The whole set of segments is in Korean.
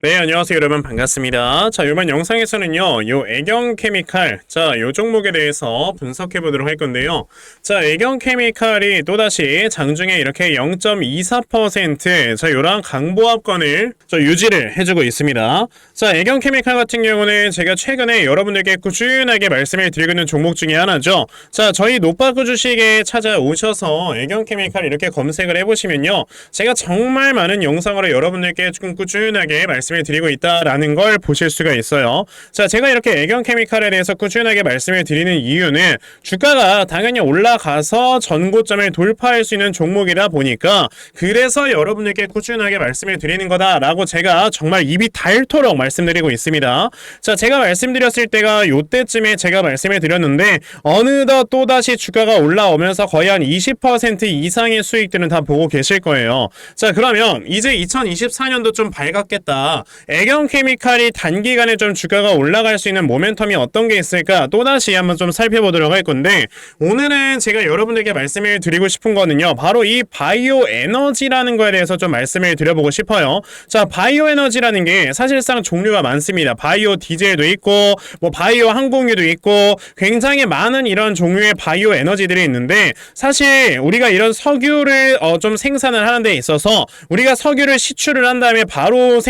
네, 안녕하세요 여러분, 반갑습니다. 자, 이번 영상에서는요 요 애경케미칼, 요 종목에 대해서 분석해 보도록 할 건데요. 자, 애경케미칼이 또다시 장중에 이렇게 0.24% 요런 강보합권을 유지를 해주고 있습니다. 자, 애경케미칼 같은 경우는 제가 최근에 여러분들께 꾸준하게 말씀을 드리고 있는 종목 중에 하나죠. 자, 저희 노빠꾸 주식에 찾아오셔서 애경케미칼 이렇게 검색을 해보시면요, 제가 정말 많은 영상으로 여러분들께 좀 꾸준하게 말씀을 드리고 있다라는 걸 보실 수가 있어요. 자, 제가 이렇게 애경케미칼에 대해서 꾸준하게 말씀을 드리는 이유는 주가가 당연히 올라가서 전고점을 돌파할 수 있는 종목이다 보니까, 그래서 여러분들께 꾸준하게 말씀을 드리는 거다라고 제가 정말 입이 닳도록 말씀드리고 있습니다. 자, 제가 말씀드렸을 때가 요때쯤에 제가 말씀을 드렸는데, 어느덧 또다시 주가가 올라오면서 거의 한 20% 이상의 수익들은 다 보고 계실 거예요. 자, 그러면 이제 2024년도 좀 밝았겠다, 애경케미칼이 단기간에 좀 주가가 올라갈 수 있는 모멘텀이 어떤 게 있을까 또다시 한번 좀 살펴보도록 할 건데, 오늘은 제가 여러분들께 말씀을 드리고 싶은 거는요, 바로 이 바이오 에너지라는 거에 대해서 좀 말씀을 드려보고 싶어요. 자, 바이오 에너지라는 게 사실상 종류가 많습니다. 바이오 디젤도 있고 뭐 바이오 항공유도 있고 굉장히 많은 이런 종류의 바이오 에너지들이 있는데, 사실 우리가 이런 석유를 좀 생산을 하는 데 있어서 우리가 석유를 시추를 한 다음에 바로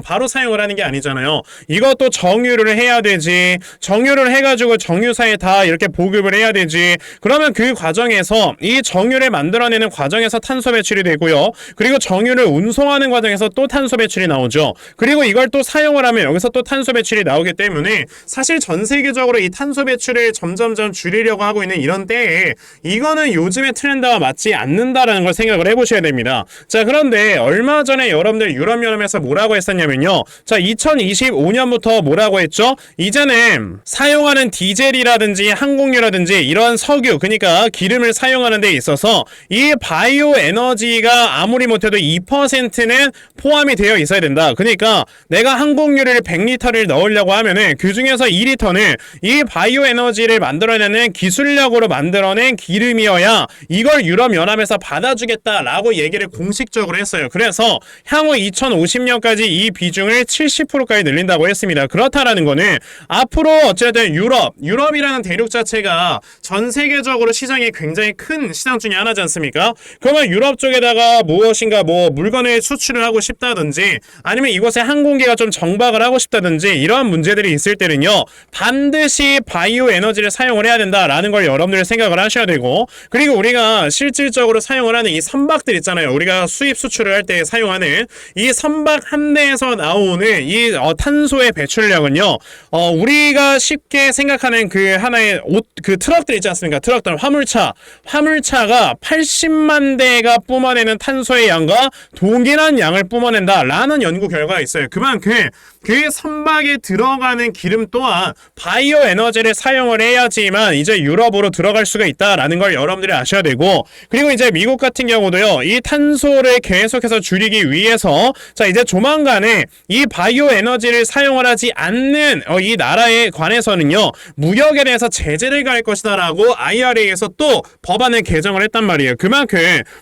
바로 사용을 하는 게 아니잖아요. 이것도 정유를 해야 되지. 정유를 해가지고 정유사에 다 이렇게 보급을 해야 되지. 그러면 그 과정에서 이 정유를 만들어내는 과정에서 탄소 배출이 되고요. 그리고 정유를 운송하는 과정에서 또 탄소 배출이 나오죠. 그리고 이걸 또 사용을 하면 여기서 또 탄소 배출이 나오기 때문에, 사실 전 세계적으로 이 탄소 배출을 점점점 줄이려고 하고 있는 이런 때에 이거는 요즘의 트렌드와 맞지 않는다라는 걸 생각을 해보셔야 됩니다. 자, 그런데 얼마 전에 여러분들 유럽연합에서 뭐라고 했었냐면요, 자, 2025년부터 뭐라고 했죠? 이제는 사용하는 디젤이라든지 항공유라든지 이런 석유, 그러니까 기름을 사용하는 데 있어서 이 바이오 에너지가 아무리 못해도 2%는 포함이 되어 있어야 된다. 그러니까 내가 항공유를 100리터를 넣으려고 하면은 그 중에서 2리터는 이 바이오 에너지를 만들어내는 기술력으로 만들어낸 기름이어야 이걸 유럽연합에서 받아주겠다라고 얘기를 공식적으로 했어요. 그래서 향후 2050년까지 이 비중을 70%까지 늘린다고 했습니다. 그렇다라는 거는 앞으로 어쨌든 유럽이라는 대륙 자체가 전 세계적으로 시장이 굉장히 큰 시장 중에 하나지 않습니까? 그러면 유럽 쪽에다가 무엇인가 물건을 수출을 하고 싶다든지, 아니면 이곳에 항공기가 좀 정박을 하고 싶다든지, 이러한 문제들이 있을 때는요, 반드시 바이오 에너지를 사용을 해야 된다라는 걸 여러분들 생각을 하셔야 되고, 그리고 우리가 실질적으로 사용을 하는 이 선박들 있잖아요. 우리가 수입 수출을 할 때 사용하는 이 선박 한 대에서 나오는 이 탄소의 배출량은요, 우리가 쉽게 생각하는 그 하나의 그 트럭들 있지 않습니까? 트럭들, 화물차가 80만 대가 뿜어내는 탄소의 양과 동일한 양을 뿜어낸다라는 연구 결과가 있어요. 그만큼 그 선박에 들어가는 기름 또한 바이오 에너지를 사용을 해야지만 이제 유럽으로 들어갈 수가 있다라는 걸 여러분들이 아셔야 되고, 그리고 이제 미국 같은 경우도요, 이 탄소를 계속해서 줄이기 위해서 자, 이제 조만간에 이 바이오 에너지를 사용을 하지 않는 이 나라에 관해서는요, 무역에 대해서 제재를 가할 것이다라고 IRA에서 또 법안을 개정을 했단 말이에요. 그만큼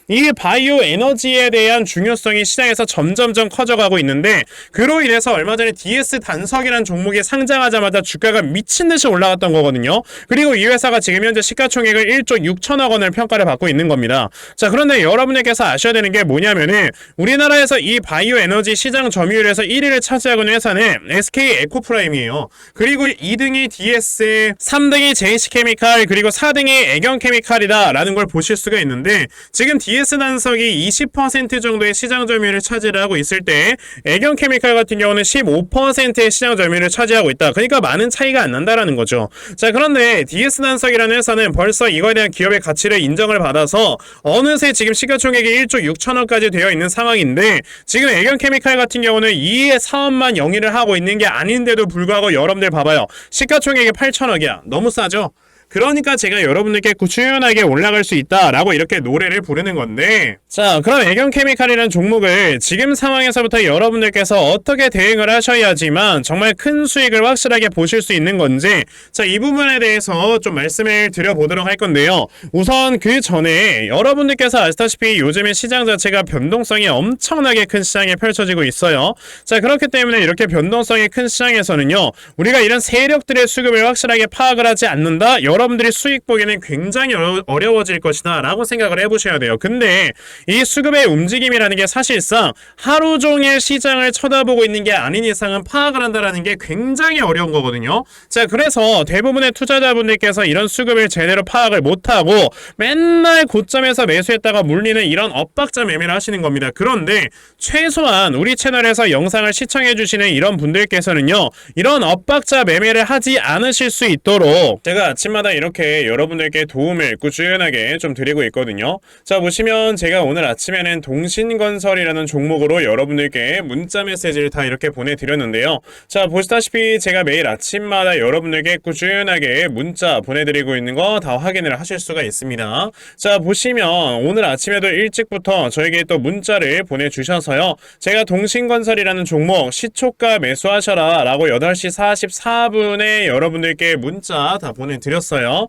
이 바이오 에너지에 대한 중요성이 시장에서 점점점 커져가고 있는데, 그로 인해서 얼마 전에 DS 단석이라는 종목이 상장하자마자 주가가 미친듯이 올라갔던 거거든요. 그리고 이 회사가 지금 현재 시가총액을 1조 6천억 원을 평가를 받고 있는 겁니다. 자, 그런데 여러분들께서 아셔야 되는 게 뭐냐면은, 우리나라에서 이 바이오 에너지 시장 점유율에서 1위를 차지하고 있는 회사는 SK 에코프라임이에요. 그리고 2등이 DS, 3등이 JC케미칼, 그리고 4등이 애경케미칼이다 라는 걸 보실 수가 있는데, 지금 DS 단석이 20% 정도의 시장 점유율을 차지하고 있을 때 애경케미칼 같은 경우는 15%의 시장 점유율을 차지하고 있다. 그러니까 많은 차이가 안 난다라는 거죠. 자, 그런데 DS 단석이라는 회사는 벌써 이거에 대한 기업의 가치를 인정을 받아서 어느새 지금 시가총액이 1조 6천억까지 되어 있는 상황인데, 지금 애경케미칼 같은 경우는 이 사업만 영위를 하고 있는 게 아닌데도 불구하고 여러분들 봐봐요. 시가총액이 8천억이야. 너무 싸죠? 그러니까 제가 여러분들께 꾸준하게 올라갈 수 있다라고 이렇게 노래를 부르는 건데, 자, 그럼 애경케미칼이라는 종목을 지금 상황에서부터 여러분들께서 어떻게 대응을 하셔야지만 정말 큰 수익을 확실하게 보실 수 있는 건지, 자, 이 부분에 대해서 좀 말씀을 드려보도록 할 건데요. 우선 그 전에 여러분들께서 아시다시피 요즘에 시장 자체가 변동성이 엄청나게 큰 시장에 펼쳐지고 있어요. 자, 그렇기 때문에 이렇게 변동성이 큰 시장에서는요, 우리가 이런 세력들의 수급을 확실하게 파악을 하지 않는다? 여러분들이 수익 보기는 굉장히 어려워질 것이다 라고 생각을 해보셔야 돼요. 근데 이 수급의 움직임이라는 게 사실상 하루 종일 시장을 쳐다보고 있는 게 아닌 이상은 파악을 한다라는 게 굉장히 어려운 거거든요. 자, 그래서 대부분의 투자자분들께서 이런 수급을 제대로 파악을 못하고 맨날 고점에서 매수했다가 물리는 이런 엇박자 매매를 하시는 겁니다. 그런데 최소한 우리 채널에서 영상을 시청해주시는 이런 분들께서는요, 이런 엇박자 매매를 하지 않으실 수 있도록 제가 아침마다 이렇게 여러분들께 도움을 꾸준하게 좀 드리고 있거든요. 자, 보시면 제가 오늘 아침에는 동신건설이라는 종목으로 여러분들께 문자 메시지를 다 이렇게 보내드렸는데요. 자, 보시다시피 제가 매일 아침마다 여러분들께 꾸준하게 문자 보내드리고 있는 거 다 확인을 하실 수가 있습니다. 자, 보시면 오늘 아침에도 일찍부터 저에게 또 문자를 보내주셔서요, 제가 동신건설이라는 종목 시초가 매수하셔라 라고 8시 44분에 여러분들께 문자 다 보내드렸어요.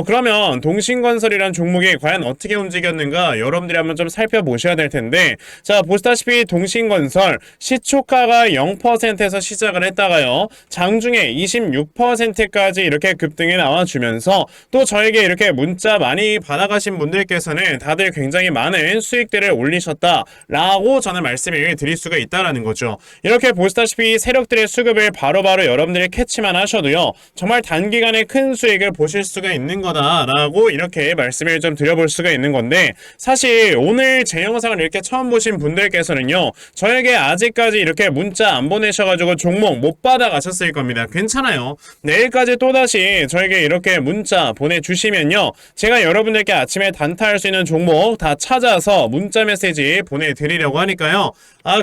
그러면 동신건설이라는 종목이 과연 어떻게 움직였는가 여러분들이 한번 좀 살펴보셔야 될 텐데, 자, 보시다시피 동신건설 시초가가 0%에서 시작을 했다가요, 장중에 26%까지 이렇게 급등이 나와주면서 또 저에게 이렇게 문자 많이 받아가신 분들께서는 다들 굉장히 많은 수익들을 올리셨다라고 저는 말씀을 드릴 수가 있다라는 거죠. 이렇게 보시다시피 세력들의 수급을 바로바로 여러분들이 캐치만 하셔도요, 정말 단기간에 큰 수익을 보실 수가 있는 거다라고 이렇게 말씀을 좀 드려볼 수가 있는 건데, 사실 오늘 제 영상을 이렇게 처음 보신 분들께서는요, 저에게 아직까지 이렇게 문자 안 보내셔가지고 종목 못 받아가셨을 겁니다. 괜찮아요. 내일까지 또다시 저에게 이렇게 문자 보내주시면요, 제가 여러분들께 아침에 단타할 수 있는 종목 다 찾아서 문자 메시지 보내드리려고 하니까요.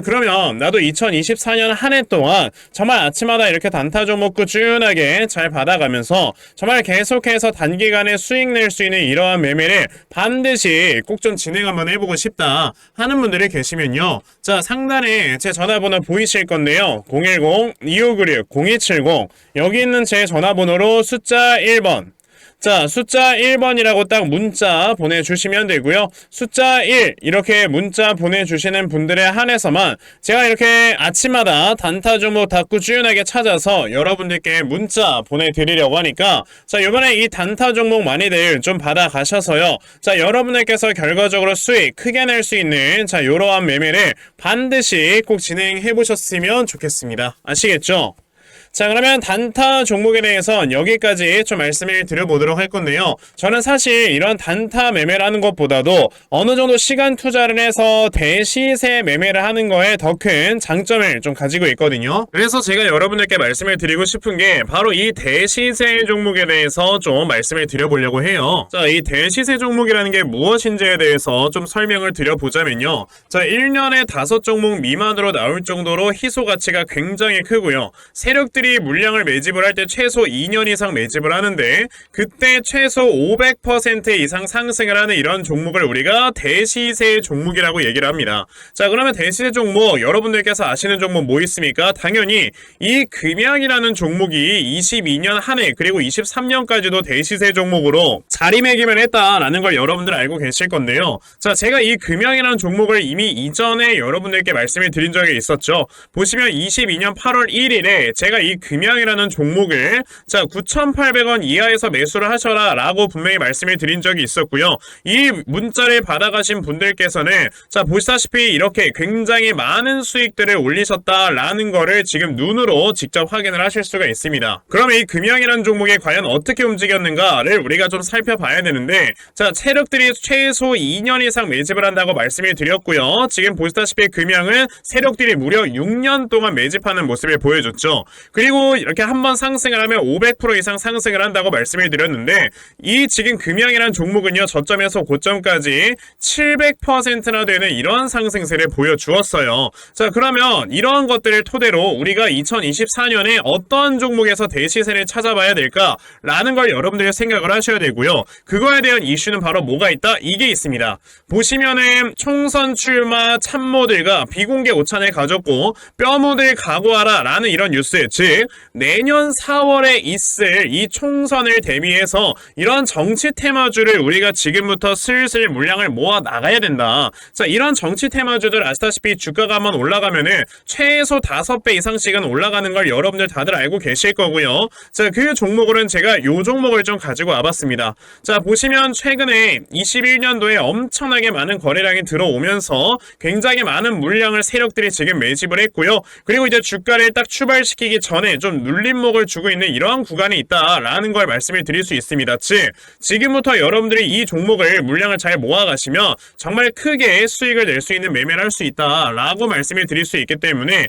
그러면 나도 2024년 한 해 동안 정말 아침마다 이렇게 단타 종목 꾸준하게 잘 받아가면서 정말 계속해서 단기간에 수익 낼 수 있는 이러한 매매를 반드시 꼭 좀 진행 한번 해보고 싶다 하는 분들이 계시면요, 자, 상단에 제 전화번호 보이실 건데요, 010-2596-0270 여기 있는 제 전화번호로 숫자 1번, 자, 숫자 1번이라고 딱 문자 보내주시면 되고요. 숫자 1 이렇게 문자 보내주시는 분들에 한해서만 제가 이렇게 아침마다 단타 종목 다 꾸준하게 찾아서 여러분들께 문자 보내드리려고 하니까, 자, 이번에 이 단타 종목 많이들 좀 받아가셔서요, 자, 여러분들께서 결과적으로 수익 크게 낼 수 있는 자, 이러한 매매를 반드시 꼭 진행해 보셨으면 좋겠습니다. 아시겠죠? 자, 그러면 단타 종목에 대해선 여기까지 좀 말씀을 드려보도록 할 건데요. 저는 사실 이런 단타 매매를 하는 것보다도 어느 정도 시간 투자를 해서 대시세 매매를 하는 거에 더 큰 장점을 좀 가지고 있거든요. 그래서 제가 여러분들께 말씀을 드리고 싶은 게 바로 이 대시세 종목에 대해서 좀 말씀을 드려보려고 해요. 자, 이 대시세 종목이라는 게 무엇인지에 대해서 좀 설명을 드려보자면요. 자, 1년에 5종목 미만으로 나올 정도로 희소 가치가 굉장히 크고요. 세력들이 물량을 매집을 할 때 최소 2년 이상 매집을 하는데, 그때 최소 500% 이상 상승을 하는 이런 종목을 우리가 대시세 종목이라고 얘기를 합니다. 자, 그러면 대시세 종목 여러분들께서 아시는 종목 뭐 있습니까? 당연히 이 금양이라는 종목이 22년 한 해 그리고 23년까지도 대시세 종목으로 자리매김을 했다라는 걸 여러분들 알고 계실 건데요. 자, 제가 이 금양이라는 종목을 이미 이전에 여러분들께 말씀을 드린 적이 있었죠. 보시면 22년 8월 1일에 제가 이 금양이라는 종목을 자 9,800원 이하에서 매수를 하셔라 라고 분명히 말씀을 드린 적이 있었고요. 이 문자를 받아가신 분들께서는 자 보시다시피 이렇게 굉장히 많은 수익들을 올리셨다라는 거를 지금 눈으로 직접 확인을 하실 수가 있습니다. 그럼 이 금양이라는 종목이 과연 어떻게 움직였는가를 우리가 좀 살펴봐야 되는데, 자 세력들이 최소 2년 이상 매집을 한다고 말씀을 드렸고요. 지금 보시다시피 금양은 세력들이 무려 6년 동안 매집하는 모습을 보여줬죠. 그리고 이렇게 한번 상승을 하면 500% 이상 상승을 한다고 말씀을 드렸는데, 이 지금 금양이라는 종목은요, 저점에서 고점까지 700%나 되는 이러한 상승세를 보여주었어요. 자, 그러면 이러한 것들을 토대로 우리가 2024년에 어떤 종목에서 대시세를 찾아봐야 될까라는 걸 여러분들이 생각을 하셔야 되고요. 그거에 대한 이슈는 바로 뭐가 있다? 이게 있습니다. 보시면은 총선 출마 참모들과 비공개 오찬을 가졌고 뼈묻을 각오하라 라는 이런 뉴스, 즉 내년 4월에 있을 이 총선을 대비해서 이런 정치 테마주를 우리가 지금부터 슬슬 물량을 모아 나가야 된다. 자, 이런 정치 테마주들 아시다시피 주가가 한번 올라가면은 최소 5배 이상씩은 올라가는 걸 여러분들 다들 알고 계실 거고요. 자, 그 종목으로는 제가 요 종목을 좀 가지고 와봤습니다. 자, 보시면 최근에 21년도에 엄청나게 많은 거래량이 들어오면서 굉장히 많은 물량을 세력들이 지금 매집을 했고요. 그리고 이제 주가를 딱 출발시키기 전에 좀 눌림목을 주고 있는 이러한 구간이 있다라는 걸 말씀을 드릴 수 있습니다. 즉, 지금부터 여러분들이 이 종목을 물량을 잘 모아가시면 정말 크게 수익을 낼 수 있는 매매를 할 수 있다라고 말씀을 드릴 수 있기 때문에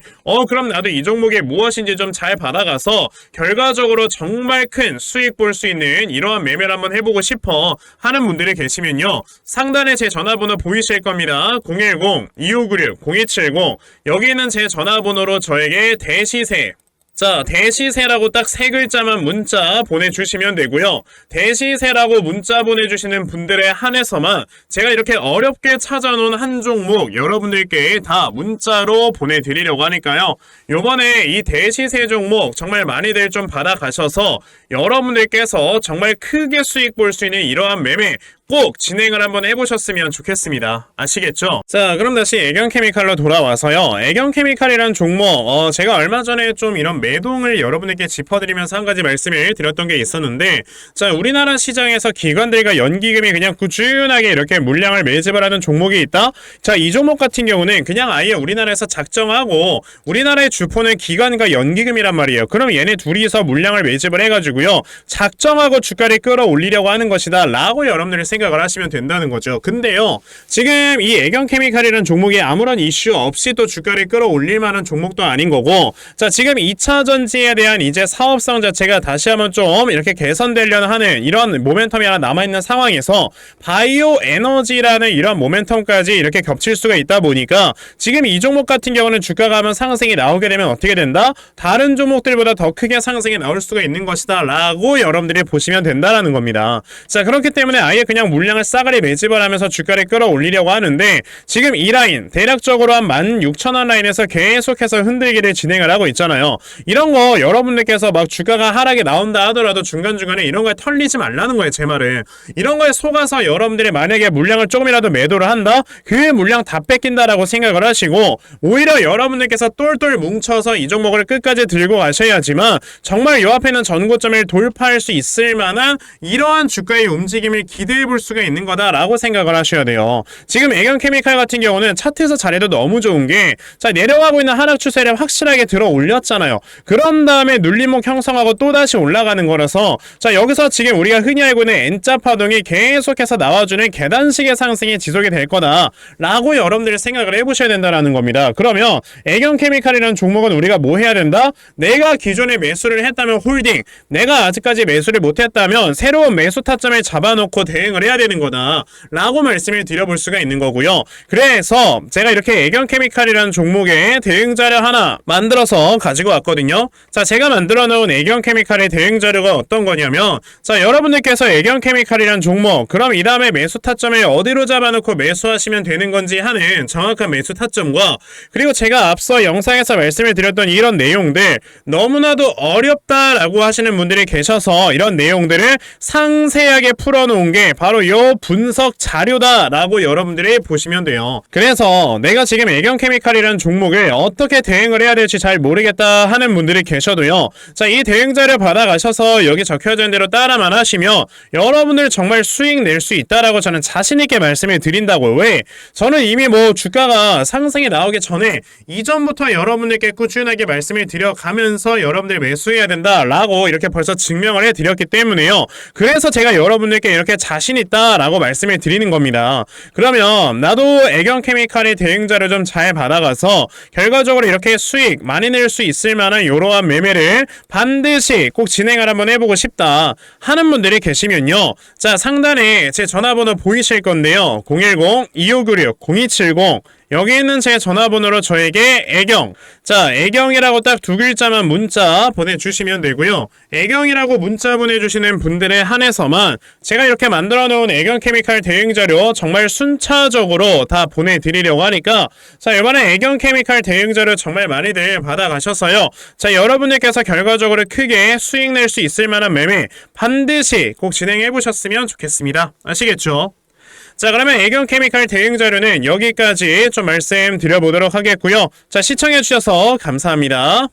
그럼 나도 이 종목이 무엇인지 좀 잘 받아가서 결과적으로 정말 큰 수익 볼 수 있는 이러한 매매를 한번 해보고 싶어 하는 분들이 계시면요, 상단에 제 전화번호 보이실 겁니다. 010-2596-0270 여기 있는 제 전화번호로 저에게 대시세, 자, 대시세라고 딱 3글자만 문자 보내주시면 되고요. 대시세라고 문자 보내주시는 분들에 한해서만 제가 이렇게 어렵게 찾아놓은 한 종목 여러분들께 다 문자로 보내드리려고 하니까요. 요번에 이 대시세 종목 정말 많이들 좀 받아가셔서 여러분들께서 정말 크게 수익 볼 수 있는 이러한 매매 꼭 진행을 한번 해보셨으면 좋겠습니다. 아시겠죠? 자, 그럼 다시 애경케미칼로 돌아와서요. 애경케미칼이란 종목, 제가 얼마 전에 좀 이런 매동을 여러분에게 짚어드리면서 한 가지 말씀을 드렸던 게 있었는데, 자, 우리나라 시장에서 기관들과 연기금이 그냥 꾸준하게 이렇게 물량을 매집을 하는 종목이 있다? 자, 이 종목 같은 경우는 그냥 아예 우리나라에서 작정하고 우리나라의 주포는 기관과 연기금이란 말이에요. 그럼 얘네 둘이서 물량을 매집을 해가지고요, 작정하고 주가를 끌어올리려고 하는 것이다 라고 여러분들이 생각을 하시면 된다는 거죠. 근데요, 지금 이 애경케미칼이라는 종목이 아무런 이슈 없이 또 주가를 끌어올릴 만한 종목도 아닌 거고, 자, 지금 2차 전지에 대한 이제 사업성 자체가 다시 한번 좀 이렇게 개선되려는 하는 이런 모멘텀이 하나 남아있는 상황에서 바이오 에너지라는 이런 모멘텀까지 이렇게 겹칠 수가 있다 보니까 지금 이 종목 같은 경우는 주가가 한번 상승이 나오게 되면 어떻게 된다? 다른 종목들보다 더 크게 상승이 나올 수가 있는 것이다 라고 여러분들이 보시면 된다라는 겁니다. 자, 그렇기 때문에 아예 그냥 물량을 싸그리 매집을 하면서 주가를 끌어올리려고 하는데, 지금 이 라인 대략적으로 한 16,000원 라인에서 계속해서 흔들기를 진행을 하고 있잖아요. 이런 거 여러분들께서 막 주가가 하락이 나온다 하더라도 중간중간에 이런 거에 털리지 말라는 거예요. 제 말은 이런 거에 속아서 여러분들이 만약에 물량을 조금이라도 매도를 한다? 그 물량 다 뺏긴다라고 생각을 하시고 오히려 여러분들께서 똘똘 뭉쳐서 이 종목을 끝까지 들고 가셔야지만 정말 요 앞에는 전고점을 돌파할 수 있을 만한 이러한 주가의 움직임을 기대해 볼 수가 있는 거다라고 생각을 하셔야 돼요. 지금 애경케미칼 같은 경우는 차트에서 잘해도 너무 좋은 게, 자, 내려가고 있는 하락 추세를 확실하게 들어 올렸잖아요. 그런 다음에 눌림목 형성하고 또다시 올라가는 거라서, 자, 여기서 지금 우리가 흔히 알고 있는 N자 파동이 계속해서 나와주는 계단식의 상승이 지속이 될 거다 라고 여러분들이 생각을 해보셔야 된다라는 겁니다. 그러면 애경케미칼이라는 종목은 우리가 뭐 해야 된다? 내가 기존에 매수를 했다면 홀딩, 내가 아직까지 매수를 못했다면 새로운 매수 타점을 잡아놓고 대응을 해야 되는 거다 라고 말씀을 드려볼 수가 있는 거고요. 그래서 제가 이렇게 애경케미칼이라는 종목의 대응 자료 하나 만들어서 가지고 왔거든요. 자, 제가 만들어 놓은 애경케미칼의 대응 자료가 어떤 거냐면, 자, 여러분들께서 애경케미칼이라는 종목, 그럼 이 다음에 매수 타점을 어디로 잡아놓고 매수하시면 되는 건지 하는 정확한 매수 타점과, 그리고 제가 앞서 영상에서 말씀을 드렸던 이런 내용들, 너무나도 어렵다라고 하시는 분들이 계셔서 이런 내용들을 상세하게 풀어놓은 게 바로 요 분석 자료다라고 여러분들이 보시면 돼요. 그래서 내가 지금 애경케미칼이라는 종목을 어떻게 대응을 해야 될지 잘 모르겠다 하는 분들이 계셔도요, 자, 이 대응 자료 받아가셔서 여기 적혀져 있는 대로 따라만 하시면 여러분들 정말 수익 낼 수 있다라고 저는 자신있게 말씀을 드린다고. 왜? 저는 이미 뭐 주가가 상승이 나오기 전에 이전부터 여러분들께 꾸준하게 말씀을 드려가면서 여러분들 매수해야 된다라고 이렇게 벌써 증명을 해드렸기 때문에요. 그래서 제가 여러분들께 이렇게 자신 있다라고 말씀을 드리는 겁니다. 그러면 나도 애경케미칼의 대응자를 좀 잘 받아가서 결과적으로 이렇게 수익 많이 낼 수 있을 만한 이러한 매매를 반드시 꼭 진행을 한번 해보고 싶다 하는 분들이 계시면요. 자, 상단에 제 전화번호 보이실 건데요. 010-2596-0270 여기 있는 제 전화번호로 저에게 애경, 자, 애경이라고 딱 두 글자만 문자 보내주시면 되고요. 애경이라고 문자 보내주시는 분들에 한해서만 제가 이렇게 만들어 놓은 애경케미칼 대응자료 정말 순차적으로 다 보내드리려고 하니까, 자, 이번에 애경케미칼 대응자료 정말 많이들 받아가셔서요. 자, 여러분들께서 결과적으로 크게 수익 낼 수 있을 만한 매매 반드시 꼭 진행해 보셨으면 좋겠습니다. 아시겠죠? 자, 그러면 애경케미칼 대응자료는 여기까지 좀 말씀드려보도록 하겠고요. 자, 시청해주셔서 감사합니다.